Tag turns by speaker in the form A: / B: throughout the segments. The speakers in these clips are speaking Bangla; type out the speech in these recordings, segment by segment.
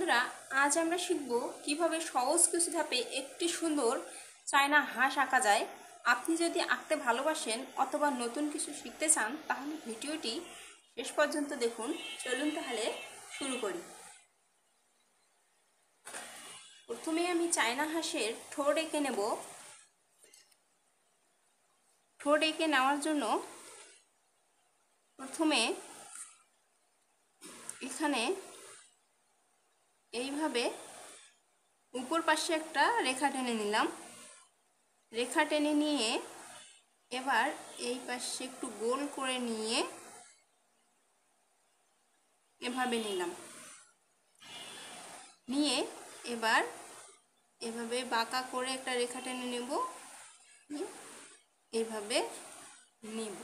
A: বন্ধুরা, আজ আমরা শিখব কিভাবে সহজ কিছু ধাপে একটি সুন্দর চায়না হাঁস আঁকা যায়। আপনি যদি আঁকতে ভালোবাসেন অথবা নতুন কিছু শিখতে চান তাহলে ভিডিওটি শেষ পর্যন্ত দেখুন। চলুন তাহলে শুরু করি। প্রথমে আমি চায়না হাঁসের ঠোঁট এঁকে নেব। ঠোঁট এঁকে নেওয়ার জন্য প্রথমে এখানে এইভাবে উপর পাশে একটা রেখা টেনে নিলাম। রেখা টেনে নিয়ে এবার এই পাশে একটু গোল করে নিয়ে এভাবে নিলাম। নিয়ে এবার এভাবে বাঁকা করে একটা রেখা টেনে নেব, এইভাবে নিব।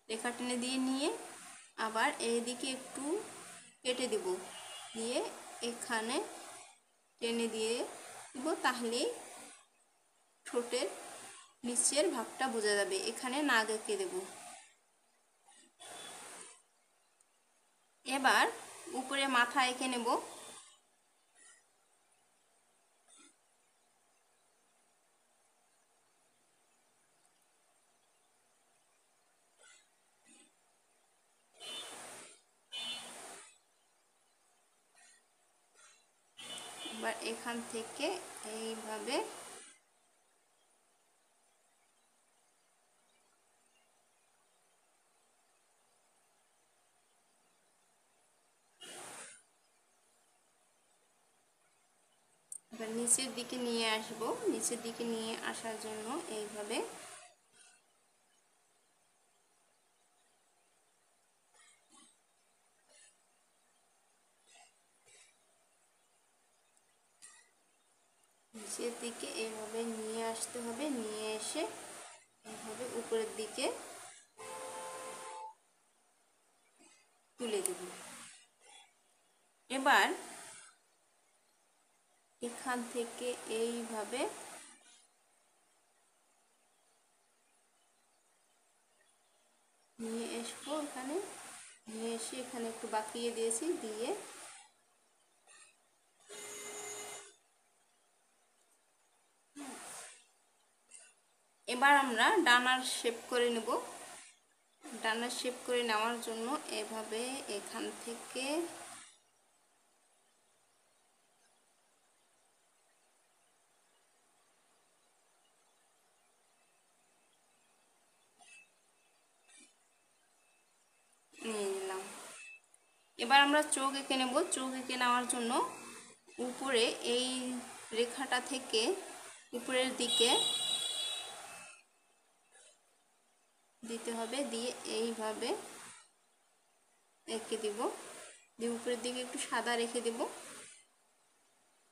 A: রেখা টেনে দিয়ে নিয়ে আবার এইদিকে একটু কেটে দেব, দিয়ে এখানে টেনে দিয়ে দিব, তাহলেই ঠোঁটের নিচের ভাগটা বোঝা যাবে। এখানে নাক এঁকে দেব। এবার উপরে মাথা এঁকে নেব। এবার এখান থেকে এইভাবে এবার নিচের দিকে নিয়ে আসব। নিচের দিকে নিয়ে আসার জন্য এইভাবে নিচের দিকে এইভাবে নিয়ে আসতে হবে। নিয়ে এসে এইভাবে উপরের দিকে তুলে দেব। এবার এখান থেকে এইভাবে নিয়ে আসবো। এখানে নিয়ে এসে এখানে একটু বাঁকিয়ে দিয়েছি, দিয়ে এবার আমরা ডানার শেপ করে নেব। ডানার শেপ করে নেওয়ার জন্য এভাবে এখান থেকে নিয়ে নিলাম। এবার আমরা চোখ এঁকে নেব। চোখ এঁকে নেওয়ার জন্য উপরে এই রেখাটা থেকে উপরের দিকে দিতে হবে, দিয়ে এইভাবে এঁকে দিব। দিয়ে উপরের দিকে একটু সাদা রেখে দেব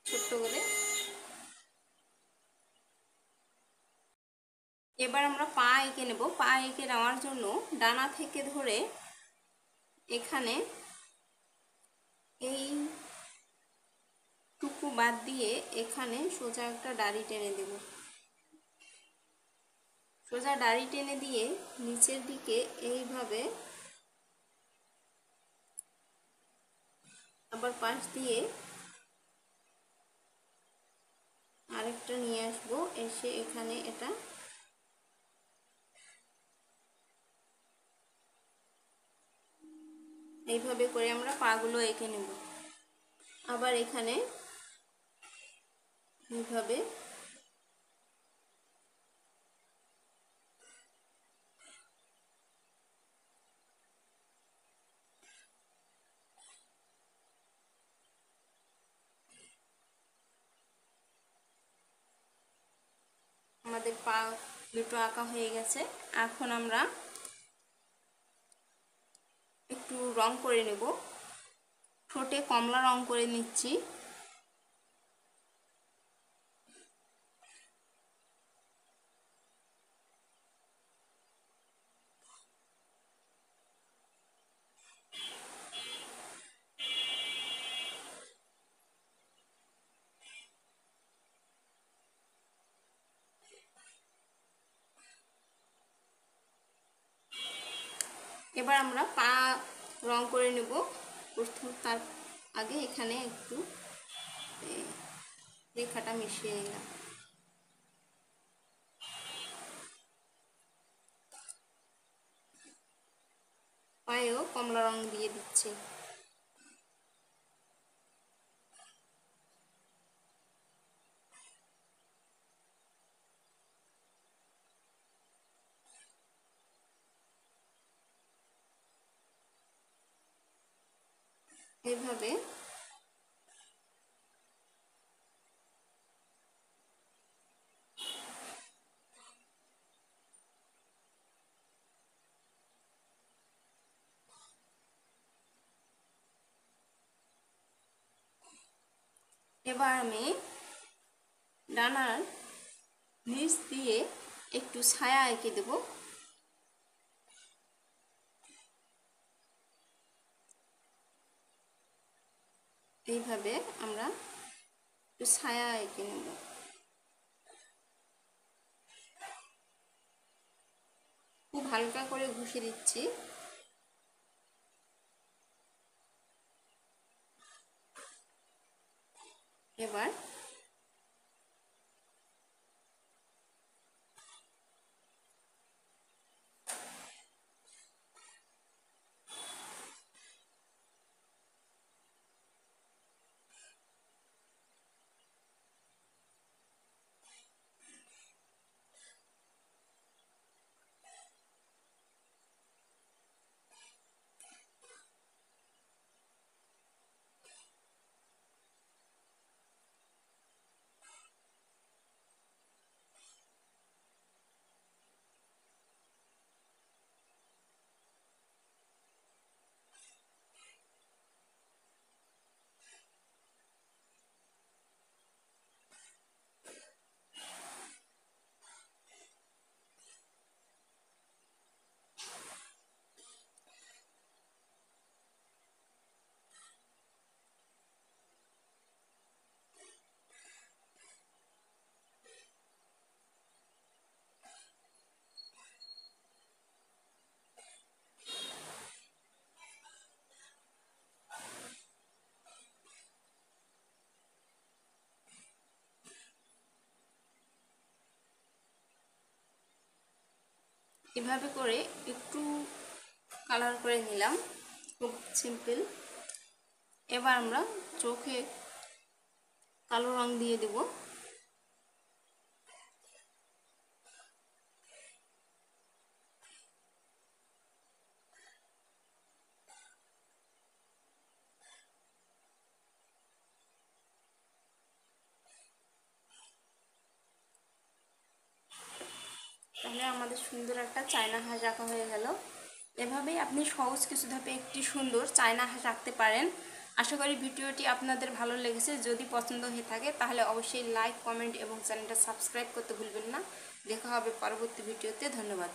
A: ছোট্ট করে। এবার আমরা পা এঁকে নেব। পা এঁকে নেওয়ার জন্য ডানা থেকে ধরে এখানে এই টুকু বাদ দিয়ে এখানে সোজা একটা দাড়ি টেনে দেব। সোজা দাড়ি টেনে দিয়ে নিচের দিকে এইভাবে আবার পাশ দিয়ে আরেকটা নিয়ে আসবো। এসে এখানে এটা এইভাবে করে আমরা পাগুলো এঁকে নেব। আবার এখানে এইভাবে আমাদের পা দুটো আঁকা হয়ে গেছে। এখন আমরা একটু রং করে নেব। ঠোঁটে কমলা রং করে নিচ্ছি। এবার আমরা পা রং করে নেব। প্রথম তার আগে এখানে একটু রেখাটা মিশিয়ে নিলাম। পায়েও কমলা রং দিয়ে দিচ্ছি। এইভাবে এবার আমি ডানার নিচ দিয়ে একটু ছায়া এঁকে দেব। এইভাবে আমরা একটু ছায়া এঁকে নেব। খুব হালকা করে ঘষে দিচ্ছি। এবার এভাবে করে একটু কালার করে নিলাম, খুব সিম্পল। এবার আমরা চোখে কালো রং দিয়ে দেব। তাহলে আমাদের সুন্দর একটা চায়না হাঁস আঁকা হয়ে গেল। এভাবেই আপনি সহজ কিছু ধাপে একটি সুন্দর চায়না হাঁস আঁকতে পারেন। আশা করি ভিডিওটি আপনাদের ভালো লেগেছে। যদি পছন্দ হয়ে থাকে তাহলে অবশ্যই লাইক, কমেন্ট এবং চ্যানেলটা সাবস্ক্রাইব করতে ভুলবেন না। দেখা হবে পরবর্তী ভিডিওতে। ধন্যবাদ।